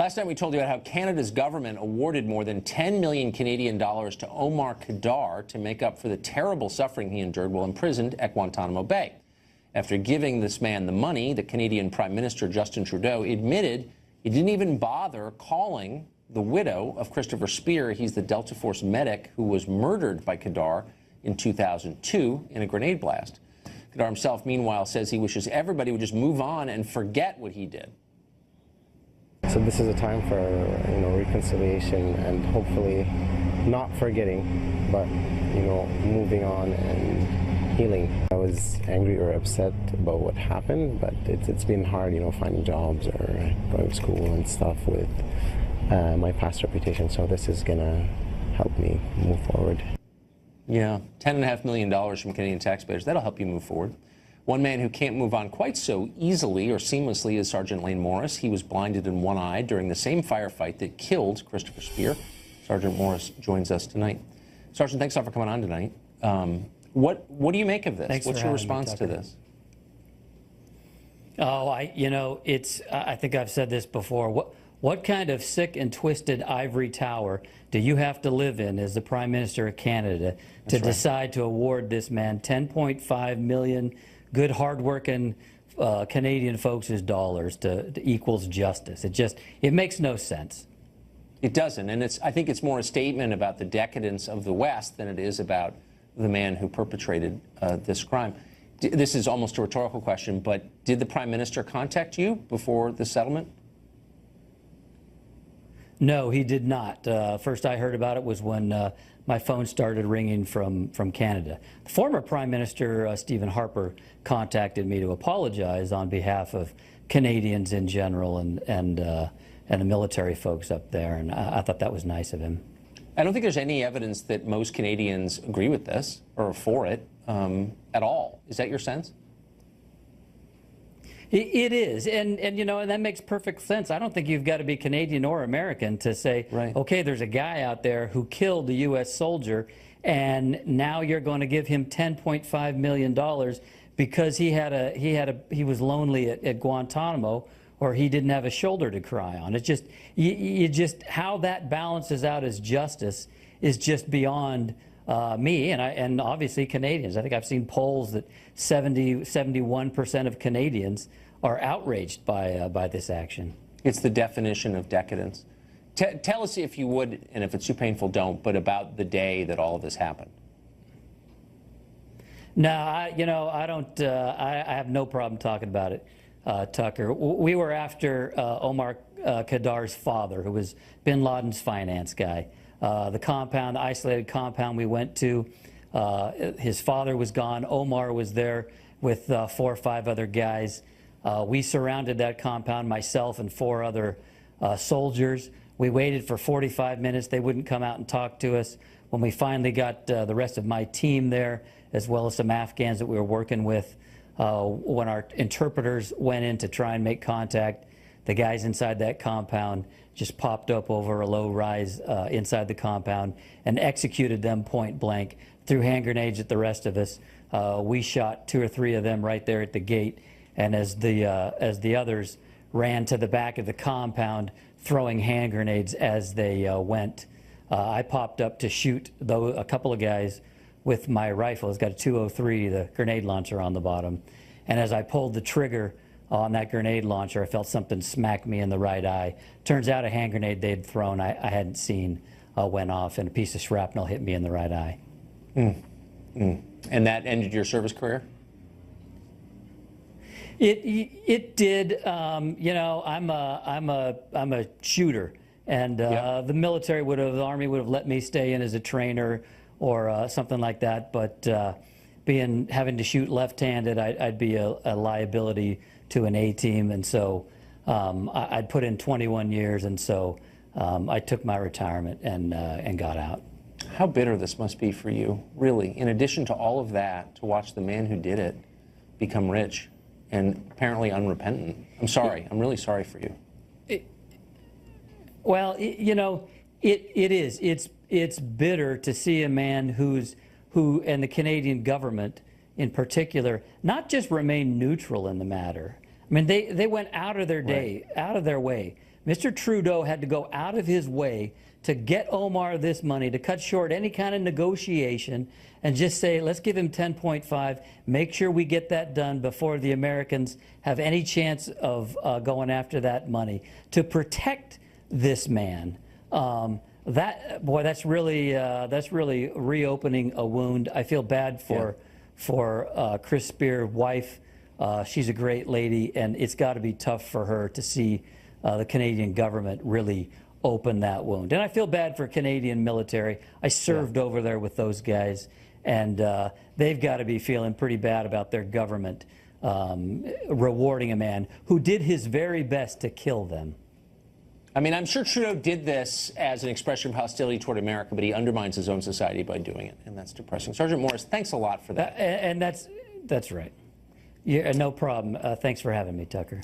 Last night we told you about how Canada's government awarded more than 10 million Canadian dollars to Omar Khadr to make up for the terrible suffering he endured while imprisoned at Guantanamo Bay. After giving this man the money, the Canadian Prime Minister Justin Trudeau admitted he didn't even bother calling the widow of Christopher Speer. He's the Delta Force medic who was murdered by Khadr in 2002 in a grenade blast. Khadr himself, meanwhile, says he wishes everybody would just move on and forget what he did. So this is a time for, reconciliation and hopefully not forgetting, but, moving on and healing. I was angry or upset about what happened, but it's been hard, finding jobs or going to school and stuff with my past reputation. So this is going to help me move forward. Yeah, $10.5 million from Canadian taxpayers. That'll help you move forward. One man who can't move on quite so easily or seamlessly is Sergeant Lane Morris. He was blinded in one eye during the same firefight that killed Christopher Speer. Sergeant Morris joins us tonight. Sergeant, thanks a lot for coming on tonight. What do you make of this? Thanks. What's your response to this? Oh, I think I've said this before. What kind of sick and twisted ivory tower do you have to live in as the Prime Minister of Canada to decide to award this man 10.5 million good, hardworking Canadian folks' dollars to equals justice? It makes no sense. It doesn't, and I think it's more a statement about the decadence of the West than it is about the man who perpetrated this crime. This is almost a rhetorical question, but did the Prime Minister contact you before the settlement? No, he did not. First I heard about it was when my phone started ringing from Canada. The former Prime Minister, Stephen Harper, contacted me to apologize on behalf of Canadians in general and the military folks up there, and I thought that was nice of him. I don't think there's any evidence that most Canadians agree with this or are for it at all. Is that your sense? It is, and that makes perfect sense. I don't think you've got to be Canadian or American to say, okay, there's a guy out there who killed a U.S. soldier, and now you're going to give him $10.5 million because he was lonely at Guantanamo, or he didn't have a shoulder to cry on. It's just how that balances out as justice is just beyond me and obviously Canadians. I think I've seen polls that 71% of Canadians are outraged by this action. It's the definition of decadence. Tell us, if you would, and if it's too painful, don't, but about the day that all of this happened. No, I don't. I have no problem talking about it, Tucker. We were after Omar Khadr's father, who was bin Laden's finance guy. The isolated compound we went to, his father was gone. Omar was there with 4 or 5 other guys. We surrounded that compound, myself and 4 other soldiers. We waited for 45 minutes. They wouldn't come out and talk to us. When we finally got the rest of my team there, as well as some Afghans that we were working with, when our interpreters went in to try and make contact, the guys inside that compound just popped up over a low rise inside the compound and executed them point blank, threw hand grenades at the rest of us. We shot 2 or 3 of them right there at the gate, and as the others ran to the back of the compound, throwing hand grenades as they went, I popped up to shoot a couple of guys with my rifle. It's got a 203, the grenade launcher on the bottom, and as I pulled the trigger on that grenade launcher, I felt something smack me in the right eye. Turns out a hand grenade they'd thrown I hadn't seen went off, and a piece of shrapnel hit me in the right eye. And that ended your service career? It did. I'm a shooter, and the military the Army would have let me stay in as a trainer or something like that. But having to shoot left-handed, I'd be a liability to an A-team, and so I'd put in 21 years, and so I took my retirement and got out. How bitter this must be for you, really. In addition to all of that, to watch the man who did it become rich and apparently unrepentant. I'm sorry. I'm really sorry for you. It is. It's bitter to see a man who and the Canadian government in particular not just remain neutral in the matter. I mean, they went out of their way Mr. Trudeau had to go out of his way to get Omar this money, to cut short any kind of negotiation and just say, let's give him 10.5, make sure we get that done before the Americans have any chance of going after that money, to protect this man. That's really reopening a wound. I feel bad for Chris Spear's wife. She's a great lady, and it's got to be tough for her to see the Canadian government really open that wound. And I feel bad for Canadian military. I served over there with those guys, and they've got to be feeling pretty bad about their government rewarding a man who did his very best to kill them. I mean, I'm sure Trudeau did this as an expression of hostility toward America, but he undermines his own society by doing it, and that's depressing. Sergeant Morris, thanks a lot for that. And that's right. Yeah, no problem. Thanks for having me, Tucker.